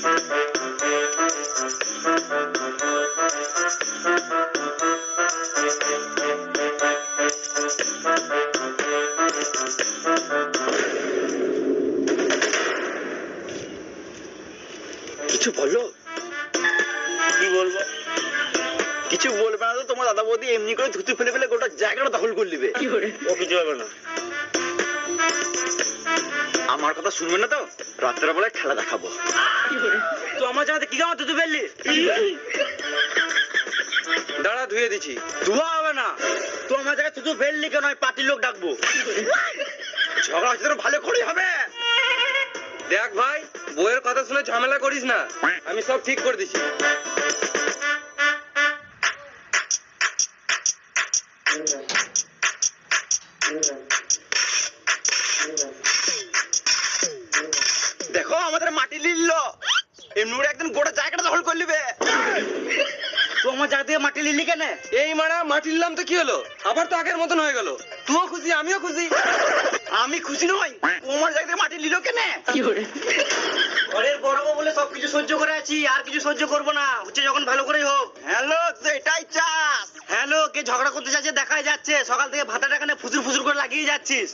কিছু বলো। কি বলবো? কিছু বলবে না তো তোমার দাদা বৌদি এমনি করে ধুতে ফেলে ফেলে গোটা জায়গাটা দখল করে নিবে। ও কিছু হবে না। আমার কথা শুনবে না তো? রাত্রের বেলায় খেলা দেখাবো। তো আমার জায়গাতে কি কামা ধুতে ফেললি? দাঁড়া, ধুয়ে দিচ্ছি। ধোয়া হবে না। তো আমার জায়গায় থুতু ফেললি কেন? পার্টির লোক ডাকবো। ঝগড়া হচ্ছে তো ভালো করে হবে। দেখ ভাই, বইয়ের কথা শুনে ঝামেলা করিস না, আমি সব ঠিক করে দিচ্ছি। দেখো আমাদের মাটি লিলল, এমনি করে একদিন গোটা জায়গাটা দখল করে নিবে। তো আমার জায়গা থেকে মাটি লিলি কেন? এই মারা, মাটি নিলাম তো কি হলো? আবার তো আগের মতন হয়ে গেল। তুইও খুশি, আমিও খুশি। আমি খুশি নই। তোমার জায়গা থেকে মাটি লিল কেন? ঘরের বড় বউ বলে সবকিছু সহ্য করে আছি, আর কিছু সহ্য করবো না। হচ্ছে যখন ভালো করেই হোক। হ্যালো, এটাই চাস? হ্যালো, কে ঝগড়া করতে যাচ্ছে দেখাই যাচ্ছে। সকাল থেকে ভাতাটা এখানে ফুসুর ফুসুর করে লাগিয়ে যাচ্ছিস।